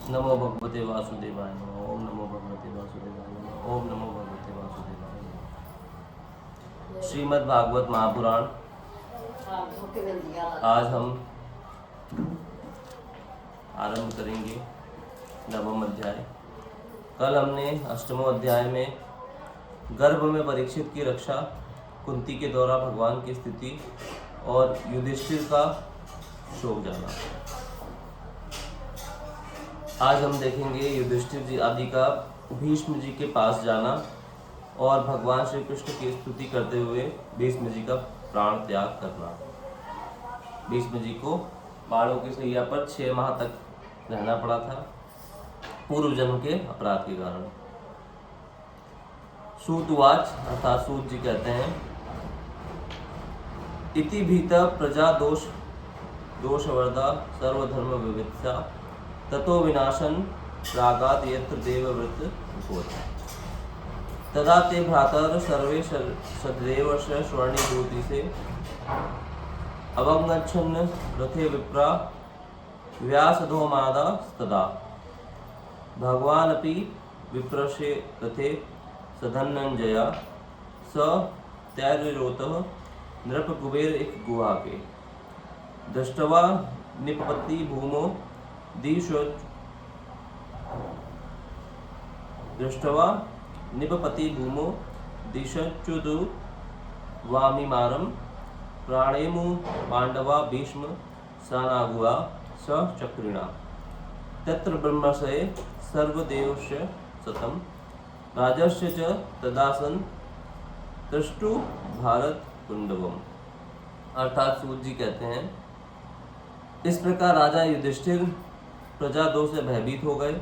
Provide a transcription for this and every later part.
नमो भगवते वासुदेवाय नमः। ओम नमो भगवते वासुदेवाय नमः। ओम नमो भगवते वासुदेवाय नमः। श्रीमद् भागवत महापुराण आज हम आरंभ करेंगे नवम अध्याय। कल हमने अष्टमों अध्याय में गर्भ में परीक्षित की रक्षा, कुंती के द्वारा भगवान की स्थिति और युधिष्ठिर का शोक जाना। आज हम देखेंगे युधिष्ठिर जी आदि का भीष्म जी के पास जाना और भगवान श्री कृष्ण की स्तुति करते हुए भीष्म जी का प्राण त्याग करना। भीष्म जी को बाणों की सैया पर 6 माह तक रहना पड़ा था पूर्व जन्म के अपराध के कारण। सूतवाच अर्थात सूत जी कहते हैं, इति भीता प्रजा दोषवर्दा सर्वधर्म विविधता ततो विनाशन प्रागाद यत्र देवव्रत होत। तदा ते भ्रातर सर्वे सदैव स्वर्णीभूति से अवगच्छन् रथे विप्रा व्यासधोमादा तदा भगवानपि विप्रशे रथे सधनंजया स तैर्रोतः नृपकुबेर एक गुहा के दृष्टवा निपपति भूमो दृष्टवा निपपति भूमो दिशच्युतु वामिमारं प्राणेमु पांडवा भीष्म सानागुआ स चक्रिणा तत्र ब्रह्मशये सर्वदेवस्य सतम राजस्य च तदासन दृष्टु भारत कुंडवम। अर्थात सूत जी कहते हैं, इस प्रकार राजा युधिष्ठिर प्रजा दोष से भयभीत हो गए।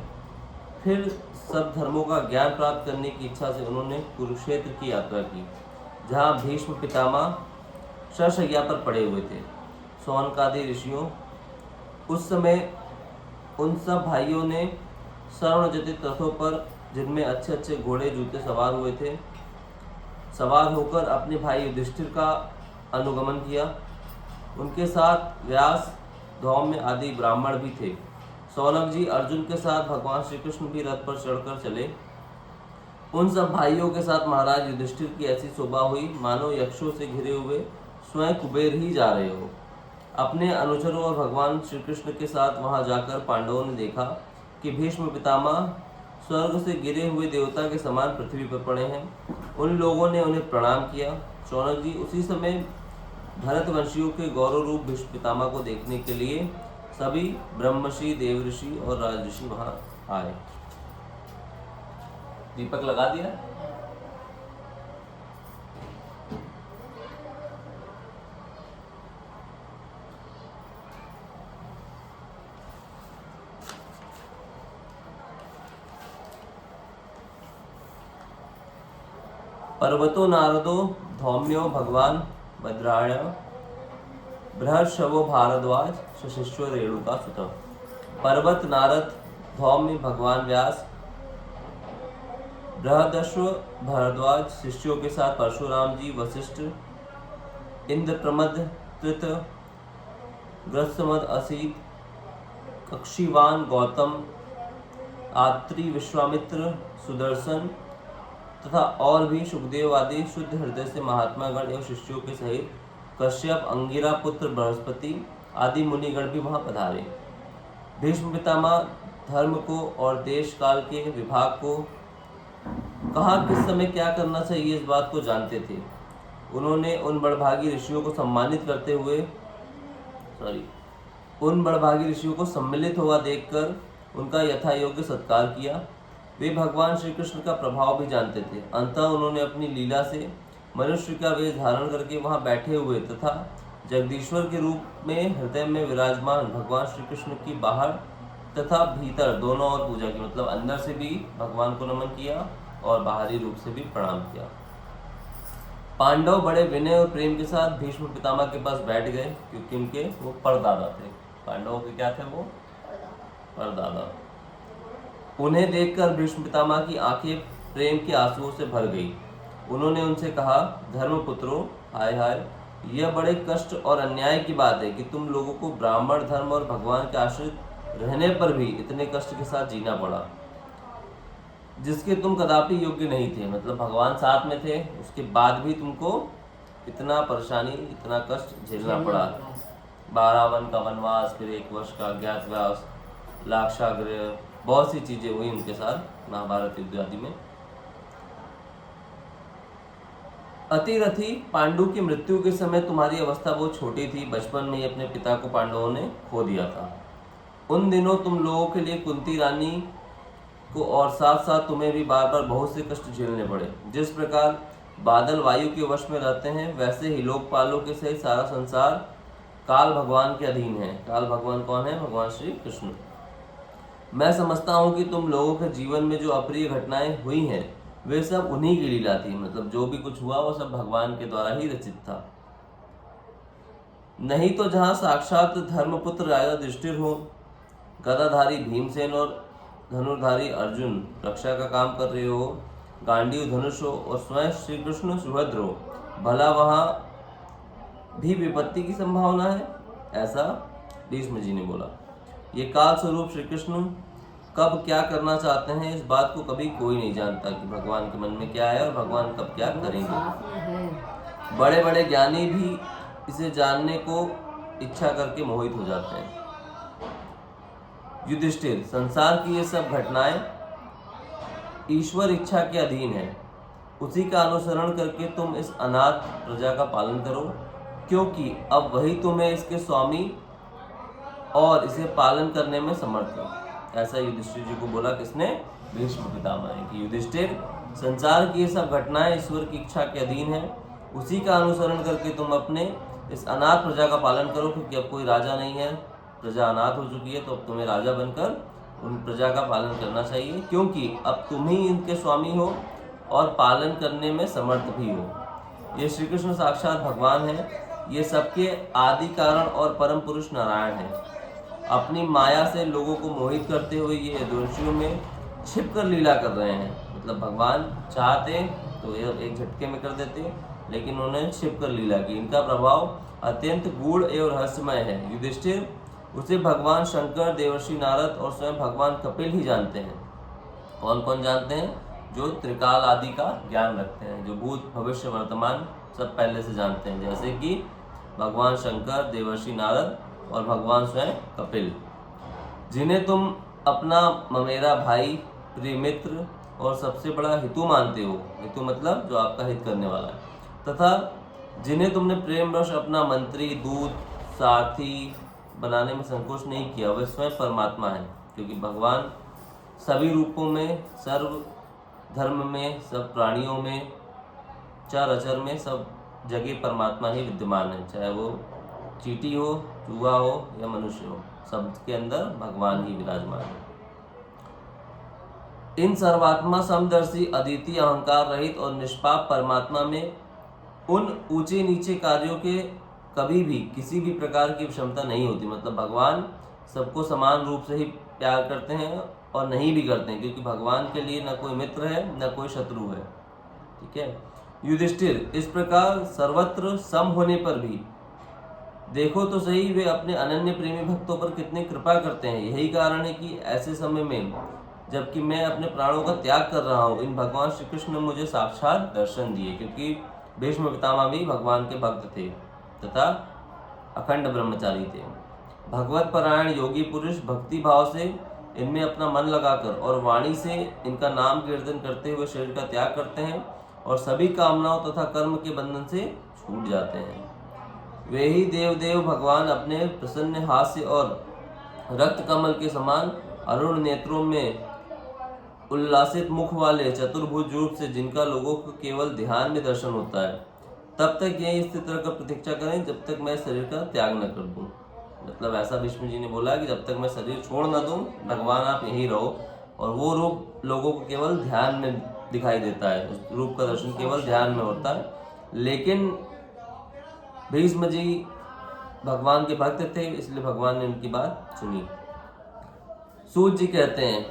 फिर सब धर्मों का ज्ञान प्राप्त करने की इच्छा से उन्होंने कुरुक्षेत्र की यात्रा की, जहाँ भीष्म पितामह शरशय्या पर पड़े हुए थे। सौनकादि ऋषियों उस समय उन सब भाइयों ने सर्वजटित रथों पर, जिनमें अच्छे अच्छे घोड़े जूते सवार हुए थे, सवार होकर अपने भाई युधिष्ठिर का अनुगमन किया। उनके साथ व्यास, धौम्य आदि ब्राह्मण भी थे। सौनक जी अर्जुन के साथ भगवान श्री कृष्ण भी रथ पर चढ़कर चले। उन सब भाइयों के साथ महाराज युधिष्ठिर की ऐसी शोभा हुई मानो यक्षों से घिरे हुए स्वयं कुबेर ही जा रहे हो। अपने अनुचरों और भगवान श्री कृष्ण के साथ वहां जाकर पांडवों ने देखा कि भीष्म पितामह स्वर्ग से गिरे हुए देवता के समान पृथ्वी पर पड़े हैं। उन लोगों ने उन्हें प्रणाम किया। सौनक जी उसी समय भरतवंशियों के गौरव रूप भीष्म पितामह को देखने के लिए सभी ब्रह्मर्षि, देवऋषि और राजऋषि वहां आए। दीपक लगा दिया। पर्वतो नारदो धौम्यो भगवान भद्राय बृहर्षवो भारद्वाज सशिष्यो रेणुका सुत। पर्वत नारद, धौम्य भगवान व्यास, बृहदश्व भारद्वाज शिष्यों के साथ परशुराम जी, वशिष्ठ, इंद्रप्रमद, त्रित, ग्रस्तमद, असीत, कक्षीवान, गौतम, आत्री, विश्वामित्र, सुदर्शन तथा और भी सुखदेव आदि शुद्ध हृदय से महात्मागण एवं शिष्यों के सहित कश्यप, अंगिरा पुत्र बृहस्पति आदि मुनिगण भी वहां पधारे। भीष्म पितामह धर्म को और देश काल के विभाग को, कहाँ किस समय क्या करना चाहिए, इस बात को जानते थे। उन्होंने उन बड़भागी ऋषियों को सम्मिलित हुआ देखकर उनका यथा योग्य सत्कार किया। वे भगवान श्री कृष्ण का प्रभाव भी जानते थे। अंततः उन्होंने अपनी लीला से मनुष्य का वेश धारण करके वहां बैठे हुए तथा जगदीश्वर के रूप में हृदय में विराजमान भगवान श्री कृष्ण की बाहर तथा भीतर दोनों ओर पूजा की, मतलब अंदर से भी भगवान को नमन किया और बाहरी रूप से भी प्रणाम किया। पांडव बड़े विनय और प्रेम के साथ भीष्म पितामह के पास बैठ गए, क्योंकि उनके वो परदादा थे। पांडवों के क्या थे? वो परदादा। उन्हें देखकर भीष्म पितामह की आंखें प्रेम के आंसुओं से भर गई। उन्होंने उनसे कहा, धर्मपुत्रों, हाय हाय, यह बड़े कष्ट और अन्याय की बात है कि तुम लोगों को ब्राह्मण धर्म और भगवान के आश्रित रहने पर भी इतने कष्ट के साथ जीना पड़ा जिसके तुम कदापि योग्य नहीं थे। मतलब भगवान साथ में थे, उसके बाद भी तुमको इतना परेशानी, इतना कष्ट झेलना पड़ा। 12 वन का वनवास, फिर 1 वर्ष का अज्ञातवास, लाक्षागृह, बहुत सी चीजें हुई उनके साथ महाभारत युद्ध आदि में। अतिरथी पांडु की मृत्यु के समय तुम्हारी अवस्था बहुत छोटी थी। बचपन में ही अपने पिता को पांडवों ने खो दिया था। उन दिनों तुम लोगों के लिए कुंती रानी को और साथ साथ तुम्हें भी बार बार बहुत से कष्ट झेलने पड़े। जिस प्रकार बादल वायु के वश में रहते हैं, वैसे ही लोकपालों के सहित सारा संसार काल भगवान के अधीन है। काल भगवान कौन है? भगवान श्री कृष्ण। मैं समझता हूँ कि तुम लोगों के जीवन में जो अप्रिय घटनाएं हुई हैं वे सब उन्हीं की लीला थी। मतलब जो भी कुछ हुआ वो सब भगवान के द्वारा ही रचित था। नहीं तो जहाँ साक्षात धर्मपुत्र राजा युधिष्ठिर हो, गदाधारी भीमसेन और धनुर्धारी अर्जुन रक्षा का काम कर रहे हो, गांडीव धनुष हो और स्वयं श्री कृष्ण सुभद्र हो, भला वहाँ भी विपत्ति की संभावना है? ऐसा भीष्म जी ने बोला। ये काल स्वरूप श्री कृष्ण कब क्या करना चाहते हैं, इस बात को कभी कोई नहीं जानता कि भगवान के मन में क्या है और भगवान कब क्या करेंगे। बड़े बड़े ज्ञानी भी इसे जानने को इच्छा करके मोहित हो जाते हैं। युधिष्ठिर, संसार की ये सब घटनाएं ईश्वर इच्छा के अधीन है। उसी का अनुसरण करके तुम इस अनाथ प्रजा का पालन करो, क्योंकि अब वही तुम्हें इसके स्वामी और इसे पालन करने में समर्थ हो। ऐसा युधिष्ठिर जी को बोला किसने? भीष्म पितामह ने, कि युधिष्ठिर, संसार की ये सब घटनाएं ईश्वर की इच्छा के अधीन है। उसी का अनुसरण करके तुम अपने इस अनाथ प्रजा का पालन करो, क्योंकि अब कोई राजा नहीं है, प्रजा अनाथ हो चुकी है, तो अब तुम्हें राजा बनकर उन प्रजा का पालन करना चाहिए, क्योंकि अब तुम ही इनके स्वामी हो और पालन करने में समर्थ भी हो। ये श्री कृष्ण साक्षात भगवान है। ये सबके आदि कारण और परम पुरुष नारायण है। अपनी माया से लोगों को मोहित करते हुए ये यदुवंशियों में छिपकर लीला कर रहे हैं। मतलब भगवान चाहते तो ये एक झटके में कर देते, लेकिन उन्होंने छिपकर लीला की। इनका प्रभाव अत्यंत गूढ़ एवं रहस्यमय है। युधिष्ठिर, उसे भगवान शंकर, देवर्षि नारद और स्वयं भगवान कपिल ही जानते हैं। कौन कौन जानते हैं? जो त्रिकाल आदि का ज्ञान रखते हैं, जो भूत भविष्य वर्तमान सब पहले से जानते हैं, जैसे कि भगवान शंकर, देवर्षि नारद और भगवान स्वयं कपिल, जिन्हें तुम अपना ममेरा भाई, प्रिय मित्र और सबसे बड़ा हितु मानते हो। हितु मतलब जो आपका हित करने वाला है, तथा जिन्हें तुमने प्रेम वश अपना मंत्री, दूत, सारथी बनाने में संकोच नहीं किया, वे स्वयं परमात्मा है। क्योंकि भगवान सभी रूपों में, सर्व धर्म में, सब प्राणियों में, चर अचर में, सब जगह परमात्मा ही विद्यमान है। चाहे वो चींटी हो, चूहा हो या मनुष्य हो, सबके अंदर भगवान ही विराजमान है। इन सर्वात्मा समदर्शी, अद्वितीय, अहंकार रहित और निष्पाप परमात्मा में उन ऊंचे नीचे कार्यों के कभी भी किसी भी प्रकार की विषमता नहीं होती। मतलब भगवान सबको समान रूप से ही प्यार करते हैं और नहीं भी करते हैं, क्योंकि भगवान के लिए न कोई मित्र है न कोई शत्रु है। ठीक है। युधिष्ठिर, इस प्रकार सर्वत्र सम होने पर भी देखो तो सही, वे अपने अनन्य प्रेमी भक्तों पर कितनी कृपा करते हैं। यही कारण है कि ऐसे समय में, जबकि मैं अपने प्राणों का त्याग कर रहा हूँ, इन भगवान श्री कृष्ण ने मुझे साक्षात दर्शन दिए। क्योंकि भीष्म पितामह भी भगवान के भक्त थे तथा अखंड ब्रह्मचारी थे। भगवत परायण योगी पुरुष भक्ति भाव से इनमें अपना मन लगाकर और वाणी से इनका नाम कीर्तन करते हुए शरीर का त्याग करते हैं और सभी कामनाओं तथा कर्म के बंधन से छूट जाते हैं। वे ही देव भगवान अपने प्रसन्न हास्य और रक्त कमल के समान अरुण नेत्रों में उल्लासित मुख वाले चतुर्भुज रूप से, जिनका लोगों को केवल ध्यान में दर्शन होता है, तब तक यही स्थिति रहकर प्रतीक्षा करें जब तक मैं शरीर का त्याग न कर दूं। मतलब ऐसा भीष्म जी ने बोला कि जब तक मैं शरीर छोड़ न दूं, भगवान आप यहीं रहो। और वो रूप लोगों को केवल ध्यान में दिखाई देता है, उस रूप का दर्शन केवल ध्यान में होता है। लेकिन भीष्म जी भगवान के भक्त थे, इसलिए भगवान ने उनकी बात सुनी। सूत जी कहते हैं,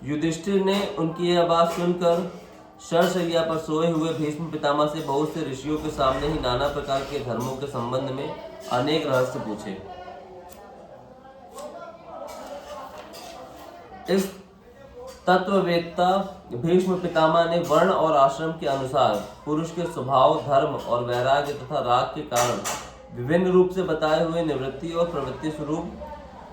युधिष्ठिर ने उनकी यह बात सुनकर शरशैया पर सोए हुए भीष्म पितामह से बहुत से ऋषियों के सामने ही नाना प्रकार के धर्मों के संबंध में अनेक रहस्य पूछे। इस तत्ववेत्ता भीष्म पितामह ने वर्ण और आश्रम के अनुसार पुरुष के स्वभाव, धर्म और वैराग्य तथा राग के कारण विभिन्न रूप से बताए हुए निवृत्ति और प्रवृत्ति स्वरूप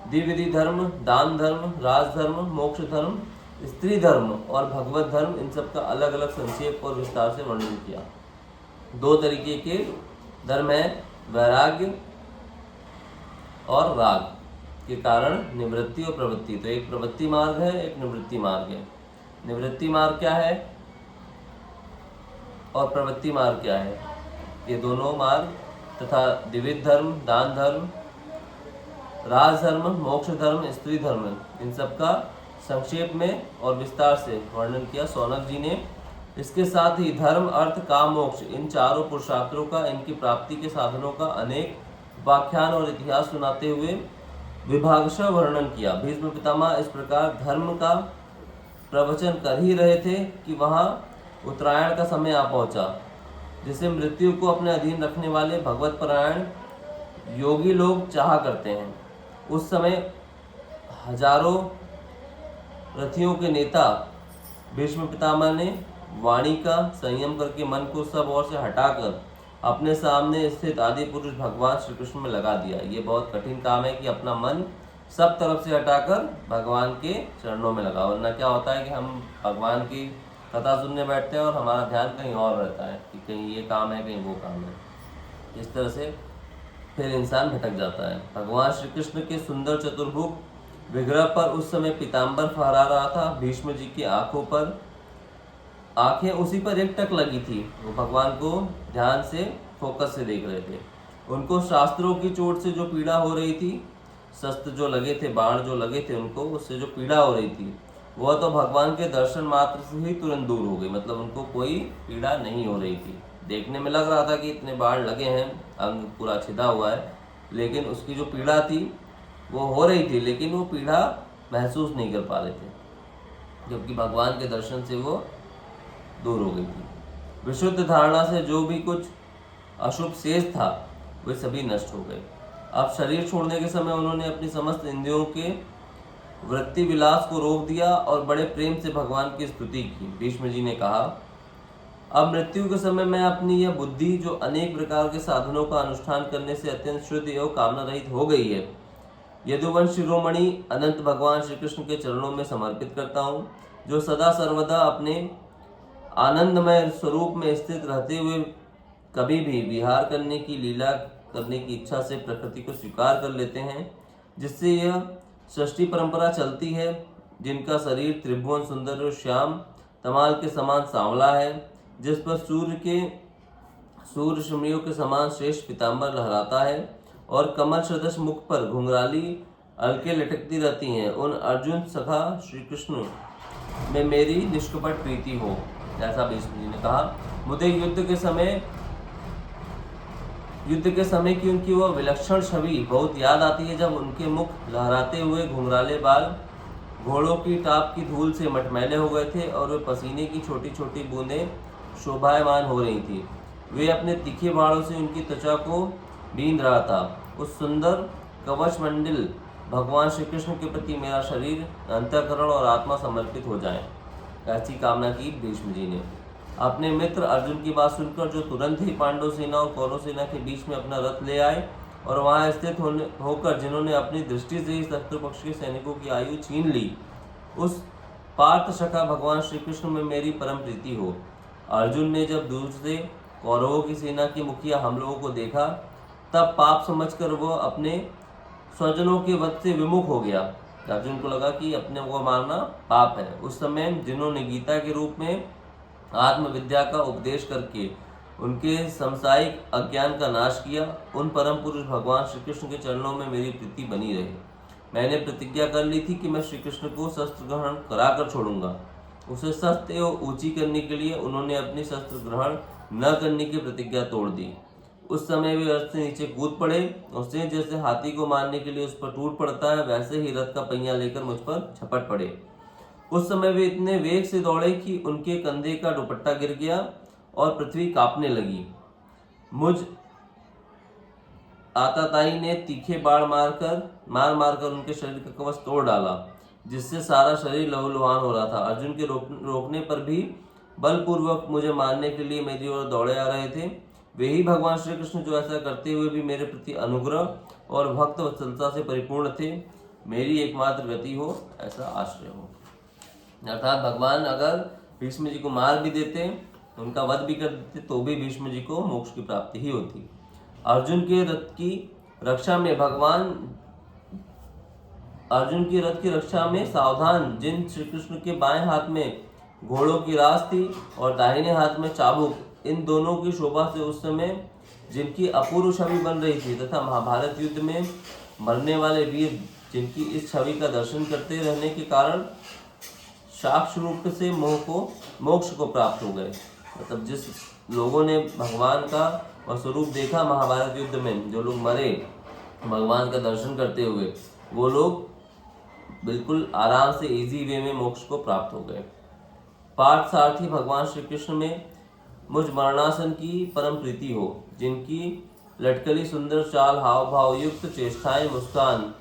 द्विविधि धर्म, दान धर्म, राजधर्म, मोक्ष धर्म, स्त्री धर्म और भगवत धर्म, इन सब का अलग अलग संक्षेप और विस्तार से वर्णन किया। दो तरीके के धर्म है, वैराग्य और राग के कारण निवृत्ति और प्रवृत्ति। तो एक प्रवृत्ति मार्ग है, एक निवृत्ति मार्ग है। निवृत्ति मार्ग क्या है और प्रवृत्ति मार्ग क्या है? ये दोनों मार्ग तथा द्विविध धर्म, दान धर्म, राजधर्म, मोक्ष धर्म, स्त्री धर्म, इन सब का संक्षेप में और विस्तार से वर्णन किया शौनक जी ने। इसके साथ ही धर्म, अर्थ, काम, मोक्ष, इन चारों पुरुषार्थों का, इनकी प्राप्ति के साधनों का अनेक उपाख्यान और इतिहास सुनाते हुए विभागशः वर्णन किया। भीष्म पितामह इस प्रकार धर्म का प्रवचन कर ही रहे थे कि वहां उत्तरायण का समय आ पहुंचा, जिसे मृत्यु को अपने अधीन रखने वाले भगवत परायण योगी लोग चाहा करते हैं। उस समय हजारों रथियों के नेता भीष्म पितामह ने वाणी का संयम करके मन को सब ओर से हटाकर अपने सामने स्थित आदि पुरुष भगवान श्री कृष्ण में लगा दिया। ये बहुत कठिन काम है कि अपना मन सब तरफ से हटाकर भगवान के चरणों में लगा, वरना क्या होता है कि हम भगवान की कथा सुनने बैठते हैं और हमारा ध्यान कहीं और रहता है कि कहीं ये काम है, कहीं वो काम है। इस तरह से फिर इंसान भटक जाता है। भगवान श्री कृष्ण के सुंदर चतुर्भुज विग्रह पर उस समय पीताम्बर फहरा रहा था। भीष्म जी की आंखों पर आंखें उसी पर एक टक लगी थी। वो भगवान को ध्यान से फोकस से देख रहे थे। उनको शास्त्रों की चोट से जो पीड़ा हो रही थी, शस्त्र जो लगे थे, बाण जो लगे थे, उनको उससे जो पीड़ा हो रही थी, वह तो भगवान के दर्शन मात्र से ही तुरंत दूर हो गई। मतलब उनको कोई पीड़ा नहीं हो रही थी। देखने में लग रहा था कि इतने बाण लगे हैं, अंग पूरा छिदा हुआ है, लेकिन उसकी जो पीड़ा थी वो हो रही थी, लेकिन वो पीड़ा महसूस नहीं कर पा रहे थे, क्योंकि भगवान के दर्शन से वो दूर हो गई थी। विशुद्ध धारणा से जो भी कुछ अशुभ शेष था वे सभी नष्ट हो गए। अब शरीर छोड़ने के समय उन्होंने अपनी समस्त इंद्रियों के वृत्ति विलास को रोक दिया और बड़े प्रेम से भगवान की स्तुति की। भीष्म जी ने कहा, अब मृत्यु के समय मैं अपनी यह बुद्धि जो अनेक प्रकार के साधनों का अनुष्ठान करने से अत्यंत शुद्ध एवं कामना रहित हो गई है, यदुवंश शिरोमणि अनंत भगवान श्री कृष्ण के चरणों में समर्पित करता हूँ, जो सदा सर्वदा अपने आनंदमय स्वरूप में स्थित रहते हुए कभी भी विहार करने की, लीला करने की इच्छा से प्रकृति को स्वीकार कर लेते हैं, जिससे यह सृष्टि परंपरा चलती है, जिनका शरीर त्रिभुवन सुंदर और श्याम तमाल के समान सांवला है, जिस पर सूर्य शमियों के समान श्रेष्ठ पीताम्बर लहराता है और कमल सदृश मुख पर घुंघराली अलके लटकती रहती हैं, उन अर्जुन सखा श्री कृष्ण में मेरी निष्कपट प्रीति हो। ऐसा भीष्म जी ने कहा। मुझे युद्ध के समय की उनकी वह विलक्षण छवि बहुत याद आती है, जब उनके मुख लहराते हुए घुंघराले बाल घोड़ों की टाप की धूल से मटमैले हो गए थे और वे पसीने की छोटी छोटी बूंदें शोभायमान हो रही थी। वे अपने तीखे बाणों से उनकी त्वचा को बींध रहा था। उस सुंदर कवच मंडिल भगवान श्री कृष्ण के प्रति मेरा शरीर, अंतःकरण और आत्मा समर्पित हो जाए, ऐसी कामना की भीष्म जी ने। अपने मित्र अर्जुन की बात सुनकर जो तुरंत ही पांडव सेना और कौरव सेना के बीच में अपना रथ ले आए और वहां स्थित होकर जिन्होंने अपनी दृष्टि से ही शत्रु पक्ष के सैनिकों की आयु छीन ली, उस पार्थ सखा भगवान श्री कृष्ण में मेरी परम प्रीति हो। अर्जुन ने जब दूर से कौरवों की सेना के मुखिया हम लोगों को देखा, तब पाप समझकर वह अपने स्वजनों के वध से विमुख हो गया। अर्जुन को लगा कि अपने को मारना पाप है। उस समय जिन्होंने गीता के रूप में आत्मविद्या का उपदेश करके उनके समसायिक अज्ञान का नाश किया, उन परम पुरुष भगवान श्री कृष्ण के चरणों में मेरी प्रीति बनी रही। मैंने प्रतिज्ञा कर ली थी कि मैं श्री कृष्ण को शस्त्र ग्रहण कराकर छोड़ूंगा। उसे सत्य एवं ऊंची करने के लिए उन्होंने अपनी शस्त्र ग्रहण न करने की प्रतिज्ञा तोड़ दी। उस समय वे रथ से नीचे कूद पड़े। उससे जैसे हाथी को मारने के लिए उस पर टूट पड़ता है, वैसे ही रथ का पहिया लेकर मुझ पर झपट पड़े। उस समय वे इतने वेग से दौड़े कि उनके कंधे का दुपट्टा गिर गया और पृथ्वी कांपने लगी। मुझ आताताई ने तीखे बाण मार मार कर उनके शरीर का कवच तोड़ डाला। जिससे सारा शरीर लहूलुहान हो रहा था। अर्जुन के रोकने पर भी बलपूर्वक मुझे मारने के लिए मेरी ओर दौड़े आ रहे थे। वे ही भगवान श्री कृष्ण जो ऐसा करते हुए भी मेरे प्रति अनुग्रह और भक्त वत्सलता से परिपूर्ण थे। मेरी एकमात्र गति हो, ऐसा आश्रय हो। अर्थात भगवान अगर भीष्म जी को मार भी देते, उनका वध भी कर देते, तो भी भीष्म जी को मोक्ष की प्राप्ति ही होती। अर्जुन के रथ की रक्षा में सावधान जिन श्री कृष्ण के बाएं हाथ में घोड़ों की रास थी और दाहिने हाथ में चाबुक, इन दोनों की शोभा से उस समय जिनकी अपूर्व छवि बन रही थी, तथा महाभारत युद्ध में मरने वाले वीर जिनकी इस छवि का दर्शन करते रहने के कारण साक्ष रूप से मोक्ष को प्राप्त हो गए। मतलब जिस लोगों ने भगवान का वह स्वरूप देखा महाभारत युद्ध में, जो लोग मरे भगवान का दर्शन करते हुए, वो लोग बिल्कुल आराम से इजी वे में मोक्ष को प्राप्त हो गए। पार्थ सारथी भगवान श्री कृष्ण में मुझ मरणासन की परम प्रीति हो, जिनकी लटकली सुंदर चाल, हाव भाव युक्त चेष्टाएं, मुस्कान,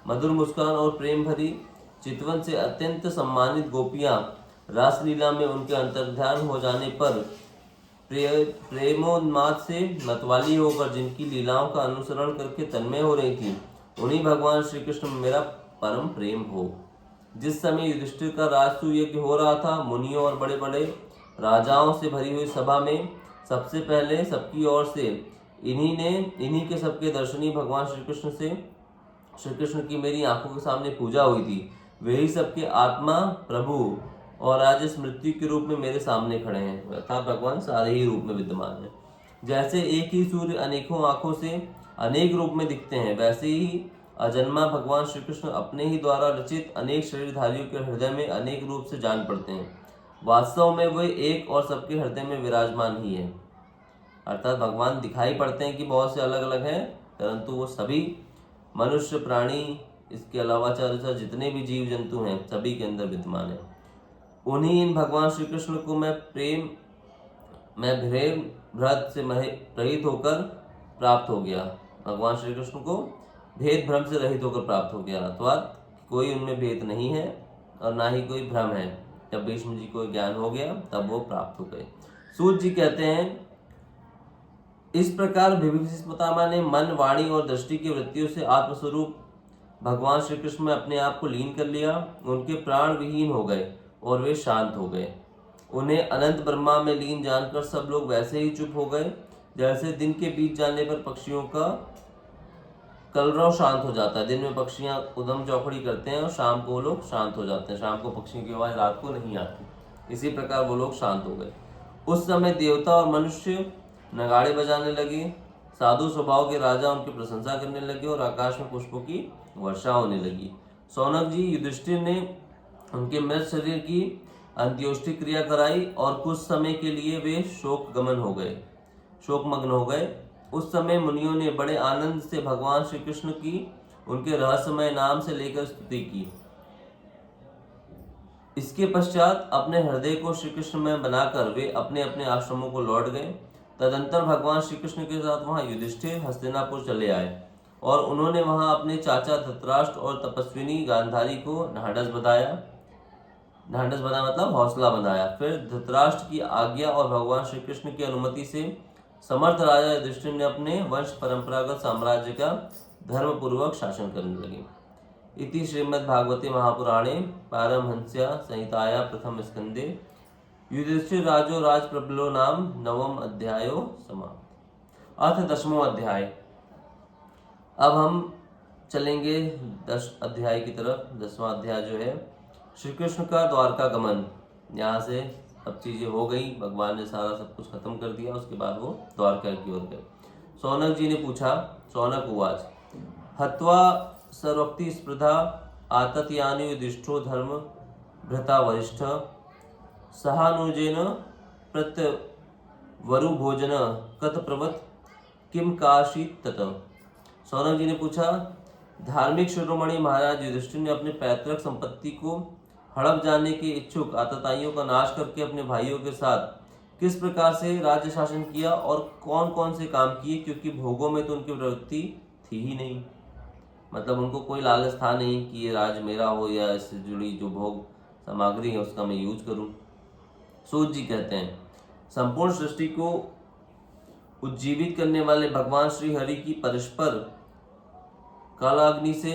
मधुर मुस्कान और प्रेम भरी चितवन से अत्यंत सम्मानित गोपियां रासलीला में उनके अंतर्ध्यान हो जाने पर प्रेमोन्माद से मतवाली होकर जिनकी लीलाओं का अनुसरण करके तन्मय हो रही थी, उन्हीं भगवान श्री कृष्ण में मेरा परम प्रेम हो। जिस समय युधिष्ठिर का राजसूय यज्ञ हो रहा था, मुनियों और बड़े बड़े राजाओं से भरी हुई सभा में सबसे पहले सबकी ओर से इन्हीं के सबके दर्शनी भगवान श्री कृष्ण की मेरी आंखों के सामने पूजा हुई थी। वे ही सबके आत्मा, प्रभु और आज मृत्यु के रूप में मेरे सामने खड़े हैं। अर्थात भगवान सारे ही रूप में विद्यमान है। जैसे एक ही सूर्य अनेकों आंखों से अनेक रूप में दिखते हैं, वैसे ही अजन्मा भगवान श्री कृष्ण अपने ही द्वारा रचित अनेक शरीरधारियों के हृदय में अनेक रूप से जान पड़ते हैं। वास्तव में वे एक और सबके हृदय में विराजमान ही है। अर्थात भगवान दिखाई पड़ते हैं कि बहुत से अलग अलग हैं, परंतु वो सभी मनुष्य, प्राणी, इसके अलावा चाहे जितने भी जीव जंतु हैं, सभी के अंदर विद्यमान है। उन्हीं इन भगवान श्री कृष्ण को मैं भ्रम भ्रत से रहित होकर प्राप्त हो गया। भगवान श्री कृष्ण को भेद भ्रम से रहित होकर प्राप्त हो गया, अथवा कोई उनमें भेद नहीं है और ना ही कोई भ्रम है। जब भीष्म जी को ज्ञान हो गया तब वो प्राप्त हो गए। सूत जी कहते हैं, इस प्रकार भीष्म पितामह ने मन, वाणी और दृष्टि की वृत्तियों से आत्मस्वरूप भगवान श्री कृष्ण में अपने आप को लीन कर लिया। उनके प्राण विहीन हो गए और वे शांत हो गए। उन्हें अनंत ब्रह्मा में लीन जानकर सब लोग वैसे ही चुप हो गए जैसे दिन के बीत जाने पर पक्षियों का कलरव शांत हो जाता है। दिन में पक्षियां उधम चौकड़ी करते हैं और शाम को वो लोग शांत हो जाते हैं। शाम को पक्षियों की आवाज़ रात को नहीं आती। इसी प्रकार वो लोग शांत हो गए। उस समय देवता और मनुष्य नगाड़े बजाने लगे। साधु स्वभाव के राजा उनकी प्रशंसा करने लगे और आकाश में पुष्पों की वर्षा होने लगी। सौनक जी, युधिष्ठिर ने उनके मृत शरीर की अंत्योष्टि क्रिया कराई और कुछ समय के लिए वे शोकमग्न हो गए। उस समय मुनियों ने बड़े आनंद से भगवान श्री कृष्ण की उनके रहस्यमय नाम से लेकर स्तुति की। इसके पश्चात अपने हृदय को श्री कृष्ण में बनाकर वे अपने अपने आश्रमों को लौट गए। तदंतर भगवान श्री कृष्ण के साथ वहां युधिष्ठिर हस्तिनापुर चले आए और उन्होंने वहां अपने चाचा धृतराष्ट्र और तपस्विनी गांधारी को ढांढस बंधाया मतलब हौसला बंधाया। फिर धृतराष्ट्र की आज्ञा और भगवान श्री कृष्ण की अनुमति से समर्थ राजा युधिष्ठिर ने अपने वंश परंपरागत साम्राज्य का धर्म पूर्वक शासन करने लगे। इति श्रीमद्भागवते महापुराणे पारमहंस्या संहिताया प्रथम स्कंदे युधिष्ठिर राजो राज प्रबलो नाम नवम अध्यायो समाप्त। अथ दशमो अध्याय। अब हम चलेंगे 10 अध्याय की तरफ। 10वां अध्याय जो है श्री कृष्ण का द्वारका गमन। यहाँ से अब चीजें हो गई, भगवान ने सारा सब कुछ खत्म कर दिया। उसके बाद वो द्वारका की ओर गए। सौनक जी ने पूछा, सौनक उवाच, हत्वा सर्वक्ति स्पृधा आतत्यानि युधिष्ठो धर्म भृता वरिष्ठ सहानुजेन प्रत्यवरु भोजन कथ प्रवत किम काशीत तत। सौनक जी ने पूछा, धार्मिक शिरोमणि महाराज युधिष्ठिर ने अपने पैतृक संपत्ति को हड़प जाने के इच्छुक आतताइयों का नाश करके अपने भाइयों के साथ किस प्रकार से राज्य शासन किया और कौन कौन से काम किए, क्योंकि भोगों में तो उनकी प्रवृत्ति थी ही नहीं। मतलब उनको कोई लालच था नहीं कि ये राज मेरा हो या इससे जुड़ी जो भोग सामग्री है उसका मैं यूज करूं। सूत जी कहते हैं, संपूर्ण सृष्टि को उज्जीवित करने वाले भगवान श्री हरि की परस्पर कालाग्नि से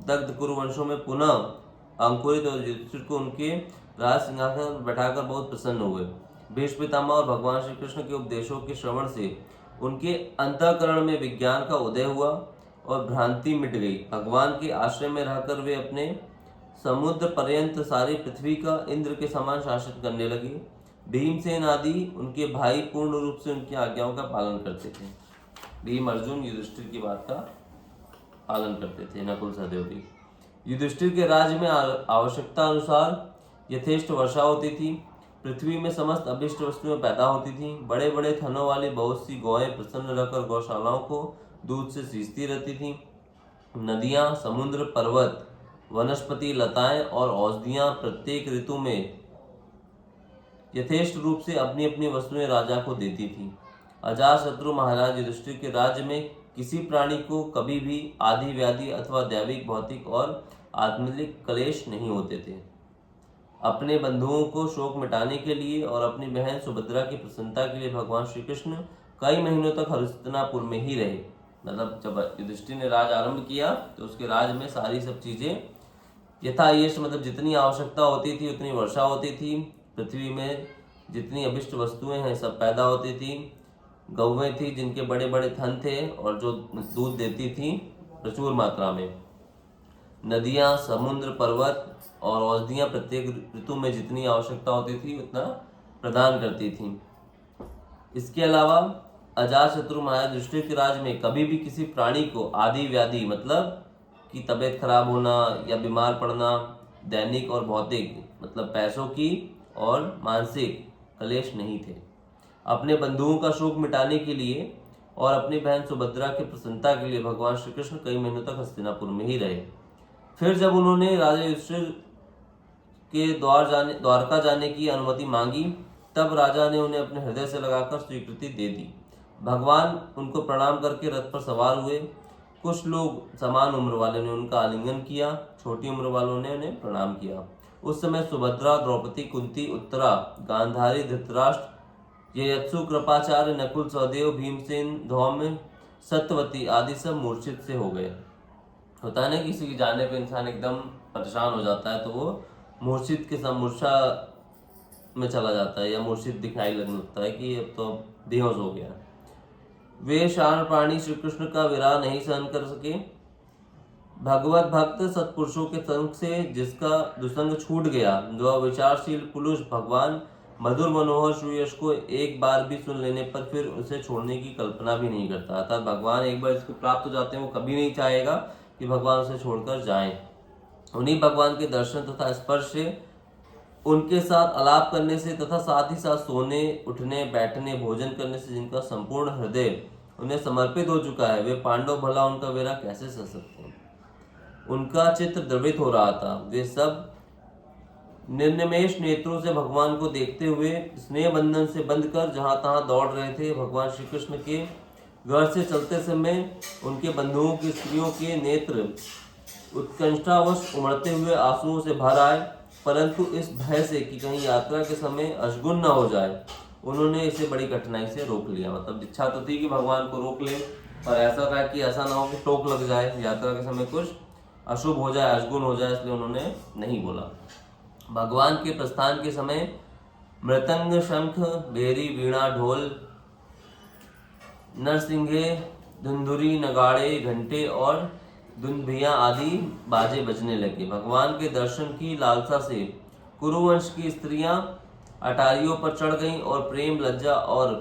दग्ध कुरुवंशों में पुनः अंकुरित और युधिष्ठिर को उनके राज सिंहासन पर बैठाकर बहुत प्रसन्न हुए। भीष्म पितामह और भगवान श्री कृष्ण के उपदेशों के श्रवण से उनके अंतःकरण में विज्ञान का उदय हुआ और भ्रांति मिट गई। भगवान के आश्रय में रहकर वे अपने समुद्र पर्यंत सारी पृथ्वी का इंद्र के समान शासित करने लगे। भीमसेन आदि उनके भाई पूर्ण रूप से उनकी आज्ञाओं का पालन करते थे। भीम अर्जुन युधिष्ठिर की बात का पालन करते थे, नकुल सहदेव भी। युधिष्ठिर के राज्य में आवश्यकता अनुसार यथेष्ट वर्षा होती थी। पृथ्वी में समस्त अभिष्ट वस्तुएं पैदा होती थीं। बड़े बड़े थनों वाली बहुत सी गौएं प्रसन्न रहकर गौशालाओं को दूध से सींचती रहती थीं। नदियां, समुद्र, पर्वत, वनस्पति, लताएं और औषधियां प्रत्येक ऋतु में यथेष्ट रूप से अपनी अपनी वस्तुएं राजा को देती थीं। अजातशत्रु महाराज युधिष्ठिर के राज्य में किसी प्राणी को कभी भी आदि व्याधि अथवा दैविक, भौतिक और आत्मिक क्लेश नहीं होते थे। अपने बंधुओं को शोक मिटाने के लिए और अपनी बहन सुभद्रा की प्रसन्नता के लिए भगवान श्री कृष्ण कई महीनों तक हरिश्चंद्रपुर में ही रहे। मतलब जब युधिष्ठिर ने राज आरंभ किया तो उसके राज में सारी सब चीजें यथायश, मतलब जितनी आवश्यकता होती थी उतनी वर्षा होती थी। पृथ्वी में जितनी अभिष्ट वस्तुएं हैं सब पैदा होती थी। गौवें थी जिनके बड़े बड़े थन थे और जो दूध देती थी प्रचुर मात्रा में। नदियां, समुद्र, पर्वत और औषधियां प्रत्येक ऋतु में जितनी आवश्यकता होती थी उतना प्रदान करती थी। इसके अलावा अजातशत्रु महाराज युधिष्ठिर के राज में कभी भी किसी प्राणी को आदि व्याधि, मतलब कि तबीयत खराब होना या बीमार पड़ना, दैनिक और भौतिक, मतलब पैसों की और मानसिक क्लेश नहीं थे। अपने बंधुओं का शोक मिटाने के लिए और अपनी बहन सुभद्रा की प्रसन्नता के लिए भगवान श्री कृष्ण कई महीनों तक हस्तिनापुर में ही रहे। फिर जब उन्होंने राजा युधिष्ठिर के द्वारका जाने की अनुमति मांगी तब राजा ने उन्हें अपने हृदय से लगाकर स्वीकृति दे दी। भगवान उनको प्रणाम करके रथ पर सवार हुए। कुछ लोग समान उम्र वाले ने उनका आलिंगन किया, छोटी उम्र वालों ने उन्हें प्रणाम किया। उस समय सुभद्रा, द्रौपदी, कुंती, उत्तरा, गांधारी, धृतराष्ट्र, ययत्सु, कृपाचार्य, नकुल, सहदेव, भीमसेन, धौम्य, सत्यवती आदि सब मूर्छित से हो गए। होता है ना, किसी के जाने पे इंसान एकदम परेशान हो जाता है तो वो मूर्छित के साथ मूर्छा में चला जाता है या मूर्छित दिखाई लगने लगता है कि अब तो बेहोश हो गया। वे शारण प्राणी श्री कृष्ण का विरह नहीं सहन कर सके। भगवत भक्त सत्पुरुषों के संग से जिसका दुसंग छूट गया, जो विचारशील पुरुष भगवान मधुर मनोहर सुयश को एक बार भी सुन लेने पर फिर उसे छोड़ने की कल्पना भी नहीं करता। अर्थात भगवान एक बार इसको प्राप्त हो जाते हैं वो कभी नहीं चाहेगा कि भगवान उसे छोड़कर जाएं। उन्हीं भगवान के दर्शन तथा स्पर्श से, उनके साथ आलाप करने से तथा साथ ही साथ सोने, उठने, बैठने, भोजन करने से जिनका संपूर्ण हृदय उन्हें समर्पित हो चुका है, वे पांडव भला उनका विरह कैसे सह सकते हैं। उनका चित्त द्रवित हो रहा था। वे सब निर्निमेष नेत्रों से भगवान को देखते हुए स्नेह बंधन से बंधकर जहां तहां दौड़ रहे थे। भगवान श्री कृष्ण के घर से चलते समय उनके बंधुओं की स्त्रियों के नेत्र उत्कंठावश उमड़ते हुए आंसुओं से भर आए, परंतु इस भय से कि कहीं यात्रा के समय अशगुन न हो जाए उन्होंने इसे बड़ी कठिनाई से रोक लिया। मतलब इच्छा तो थी कि भगवान को रोक ले, पर ऐसा था कि ऐसा ना हो कि टोक लग जाए, यात्रा के समय कुछ अशुभ हो जाए, अशगुन हो जाए, इसलिए उन्होंने नहीं बोला। भगवान के प्रस्थान के समय मृतंग, शंख, बेरी, वीणा, ढोल, नरसिंगे, धुंधुरी, नगाड़े, घंटे और दुंदभिया आदि बाजे बजने लगे। भगवान के दर्शन की लालसा से कुरुवंश की स्त्रियां अटारियों पर चढ़ गईं और प्रेम, लज्जा और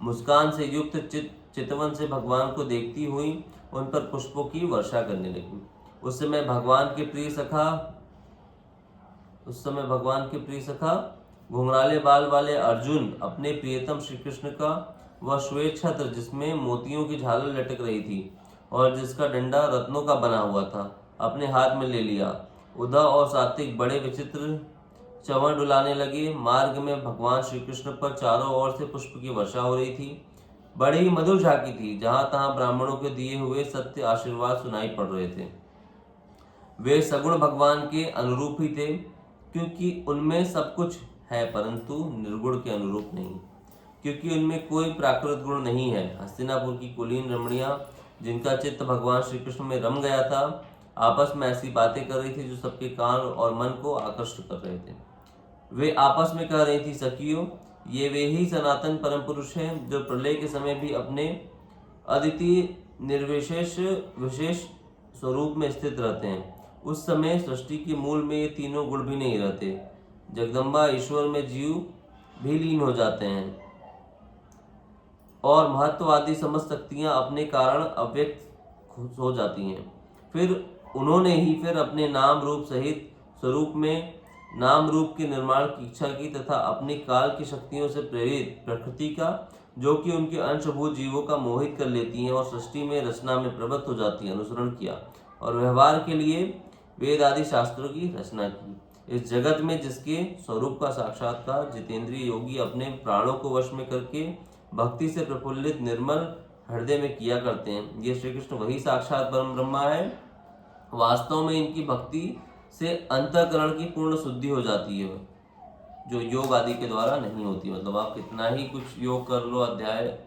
मुस्कान से युक्त चितवन से भगवान को देखती हुई उन पर पुष्पों की वर्षा करने लगी। उस समय भगवान के प्रिय सखा घुंघराले बाल वाले अर्जुन अपने प्रियतम श्री कृष्ण का वह श्वेत छत्र जिसमें मोतियों की झालर लटक रही थी और जिसका डंडा रत्नों का बना हुआ था, अपने हाथ में ले लिया। उद्धव और सात्विक बड़े विचित्र चंवर डुलाने लगे। मार्ग में भगवान श्री कृष्ण पर चारों ओर से पुष्प की वर्षा हो रही थी। बड़ी ही मधुर झांकी थी। जहां तहां ब्राह्मणों के दिए हुए सत्य आशीर्वाद सुनाई पड़ रहे थे। वे सगुण भगवान के अनुरूप ही थे, क्योंकि उनमें सब कुछ है, परंतु निर्गुण के अनुरूप नहीं, क्योंकि उनमें कोई प्राकृत गुण नहीं है। हस्तिनापुर की कुलीन रमणियां, जिनका चित्त भगवान श्री कृष्ण में रम गया था, आपस में ऐसी बातें कर रही थी जो सबके कान और मन को आकर्षित कर रहे थे। वे आपस में कह रही थी, सखियों, ये वे ही सनातन परम पुरुष हैं जो प्रलय के समय भी अपने अद्वितीय निर्विशेष विशेष स्वरूप में स्थित रहते हैं। उस समय सृष्टि के मूल में ये तीनों गुण भी नहीं रहते। जगदम्बा ईश्वर में जीव भी लीन हो जाते हैं और महत्ववादी समस्त शक्तियां अपने कारण अव्यक्त हो जाती हैं। फिर उन्होंने ही फिर अपने नाम रूप सहित स्वरूप में नाम रूप के निर्माण की इच्छा की तथा अपनी काल की शक्तियों से प्रेरित प्रकृति का, जो कि उनके अंशभूत जीवों का मोहित कर लेती हैं और सृष्टि में रचना में प्रवृत्त हो जाती है, अनुसरण किया और व्यवहार के लिए वेद आदि शास्त्रों की रचना की। इस जगत में जिसके स्वरूप का साक्षात्कार जितेंद्रिय योगी अपने प्राणों को वश में करके भक्ति से प्रफुल्लित निर्मल हृदय में किया करते हैं, ये श्री कृष्ण वही साक्षात परम ब्रह्मा है। वास्तव में इनकी भक्ति से अंतःकरण की पूर्ण शुद्धि हो जाती है, जो योग आदि के द्वारा नहीं होती। मतलब आप कितना ही कुछ योग कर लो, अध्याय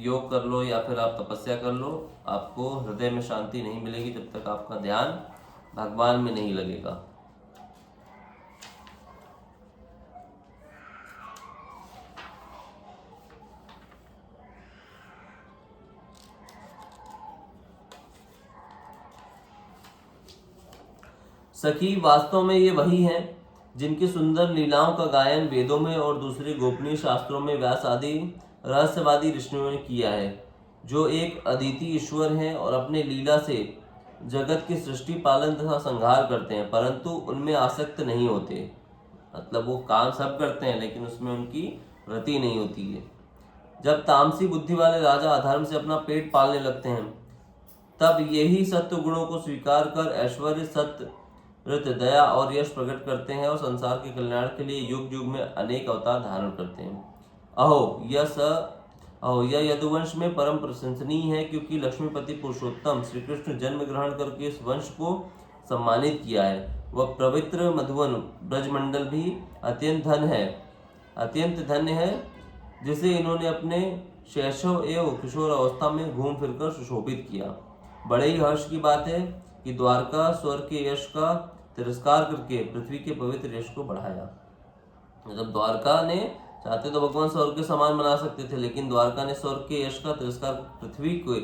योग कर लो या फिर आप तपस्या कर लो, आपको हृदय में शांति नहीं मिलेगी जब तक आपका ध्यान भगवान में नहीं लगेगा। सखी, वास्तव में ये वही हैं जिनकी सुंदर लीलाओं का गायन वेदों में और दूसरे गोपनीय शास्त्रों में व्यास आदि रहस्यवादी ऋषियों ने किया है, जो एक अद्वितीय ईश्वर हैं और अपने लीला से जगत की सृष्टि पालन तथा संहार करते हैं, परंतु उनमें आसक्त नहीं होते। मतलब वो काम सब करते हैं लेकिन उसमें उनकी रति नहीं होती है। जब तामसी बुद्धि वाले राजा अधर्म से अपना पेट पालने लगते हैं, तब यही सत्य गुणों को स्वीकार कर ऐश्वर्य, सत्य, वृत्त, दया और यश प्रकट करते हैं और संसार के कल्याण के लिए युग युग में अनेक अवतार धारण करते हैं। अहो यह यदुवंश में परम प्रशंसनीय है, क्योंकि लक्ष्मीपति पुरुषोत्तम श्री कृष्ण जन्म ग्रहण करके इस वंश को सम्मानित किया है। वह पवित्र मधुवन ब्रजमंडल भी अत्यंत धन्य है, जिसे इन्होंने अपने शैशव एवं किशोर अवस्था में घूम फिरकर सुशोभित किया। बड़े ही हर्ष की बात है कि द्वारका स्वर्ग के यश का तिरस्कार करके पृथ्वी के पवित्र यश को बढ़ाया। मतलब द्वारका ने चाहते तो भगवान स्वर्ग के समान बना सकते थे, लेकिन द्वारका ने स्वर्ग के यश का तिरस्कार पृथ्वी को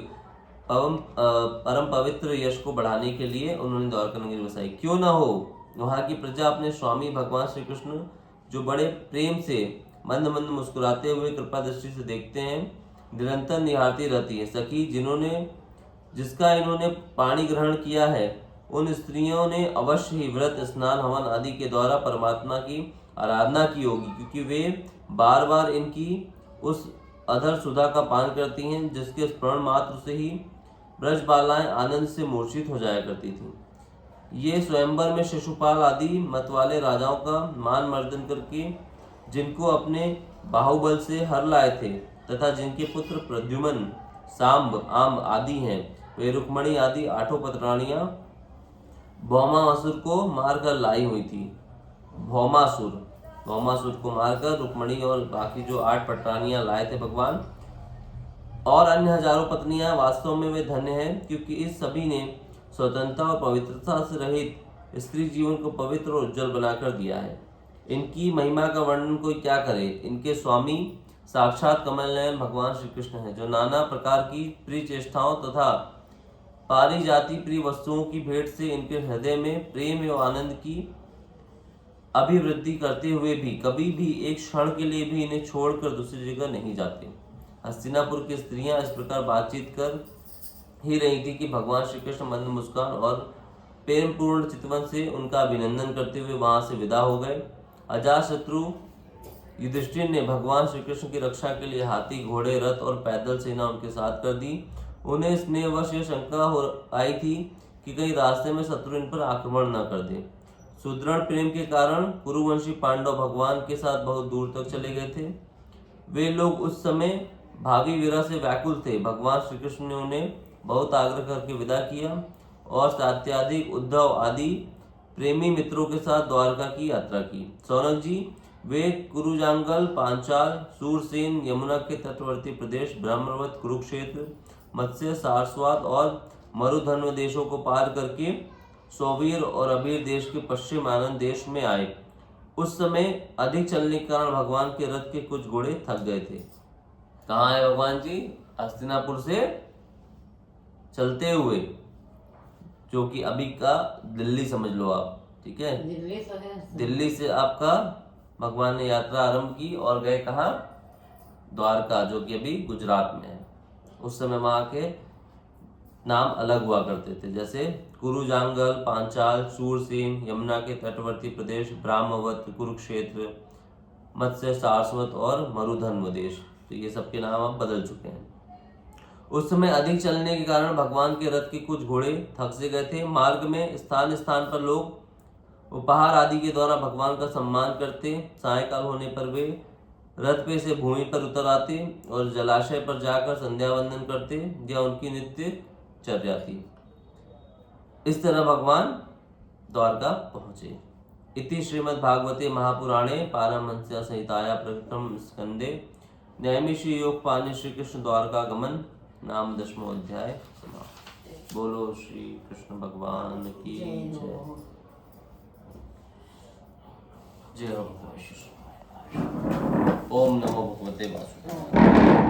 परम पवित्र यश को बढ़ाने के लिए उन्होंने द्वारका नगरी बसाई। क्यों ना हो, वहाँ की प्रजा अपने स्वामी भगवान श्री कृष्ण, जो बड़े प्रेम से मंद मंद मुस्कुराते हुए कृपा दृष्टि से देखते हैं, निरंतर निहारती रहती है। सखी, जिसका इन्होंने पाणी ग्रहण किया है, उन स्त्रियों ने अवश्य ही व्रत, स्नान, हवन आदि के द्वारा परमात्मा की आराधना की होगी, क्योंकि वे बार बार इनकी उस अधर सुधा का पान करती हैं, जिसके स्मरण मात्र से ही ब्रजबालाएं आनंद से मूर्छित हो जाया करती थीं। ये स्वयंवर में शिशुपाल आदि मतवाले राजाओं का मान मर्दन करके, जिनको अपने बाहुबल से हर लाए थे तथा जिनके पुत्र प्रद्युम्न, सांब, आम आदि हैं, वे रुक्मणी आदि 8 पटरानियां भौमासुर को मारकर लाई हुई थी। भौमासुर को मारकर रुक्मणी और बाकी जो 8 पटरानियां लाए थे भगवान, और अन्य हजारों पत्नियां। वास्तव में वे धन्य हैं, क्योंकि इस सभी ने स्वतंत्रता और पवित्रता से रहित स्त्री जीवन को पवित्र और उज्जवल बनाकर दिया है। इनकी महिमा का वर्णन कोई क्या करे। इनके स्वामी साक्षात कमल नयन भगवान श्री कृष्ण हैं, जो नाना प्रकार की प्रिय चेष्टाओं तथा पारिजाति प्रिय वस्तुओं की भेंट से इनके हृदय में प्रेम एवं आनंद की अभिवृद्धि करते हुए भी कभी भी एक क्षण के लिए भी इन्हें छोड़कर दूसरी जगह नहीं जाते। हस्तिनापुर की स्त्रियां इस प्रकार बातचीत कर ही रही थी कि भगवान श्री कृष्ण मंद मुस्कान और प्रेम पूर्ण चितवन से उनका अभिनंदन करते हुए वहां से विदा हो गए। अजातशत्रु युधिष्ठिर ने भगवान श्री कृष्ण की रक्षा के लिए हाथी, घोड़े, रथ और पैदल सेना उनके साथ कर दी। उन्हें स्नेहवश यह शंका हो आई थी कि कहीं रास्ते में शत्रु इन पर आक्रमण न कर दे। सुदृढ़ प्रेम के कारण कुरुवंशी पांडव भगवान के साथ बहुत दूर तक चले गए थे। वे लोग उस समय भावी विरह से व्याकुल थे। भगवान श्री कृष्ण ने उन्हें बहुत आग्रह करके विदा किया और सात्यादिक, उद्धव आदि प्रेमी मित्रों के साथ द्वारका की यात्रा की। सौनक जी, वे कुरुजांगल, पांचाल, सूरसेन, यमुना के तटवर्ती प्रदेश, ब्रह्मवत, कुरुक्षेत्र, मत्स्य, सारस्वत और मरुधन्व देशों को पार करके सौवीर और अबीर देश के पश्चिम आनंद देश में आए। उस समय अधिक चलने के कारण भगवान के रथ के कुछ घोड़े थक गए थे। कहाँ है भगवान जी? हस्तिनापुर से चलते हुए, जो कि अभी का दिल्ली समझ लो आप, ठीक है। दिल्ली तो है। दिल्ली से आपका भगवान ने यात्रा आरंभ की और गए कहाँ? द्वारका, जो कि अभी गुजरात में है। उस समय वहां के नाम अलग हुआ करते थे, जैसे कुरुजांगल, पांचाल, सूरसेन, यमुना के तटवर्ती प्रदेश, ब्रह्मवत, कुरुक्षेत्र, मत्स्य, सारस्वत और मरुधन्व देश। तो ये सबके नाम अब बदल चुके हैं। उस समय अधिक चलने के कारण भगवान के रथ के कुछ घोड़े थक से गए थे। मार्ग में स्थान स्थान पर लोग उपहार आदि के द्वारा भगवान का सम्मान करते। सायंकाल होने पर वे रथ पे से भूमि पर उतर आते और जलाशय पर जाकर संध्या वंदन करते। यह उनकी नित्य चर्या थी। इस तरह भगवान द्वारका पहुंचे। इति श्रीमद्भागवते महापुराणे पारमहंस्या संहिताया प्रथम स्कंदे नैमिषि योग पानी श्री कृष्ण द्वारका गमन नाम 10वां अध्याय समाप्त। बोलो श्री कृष्ण भगवान की जय। जय हो। ओम नमो भगवते वासुदेवाय।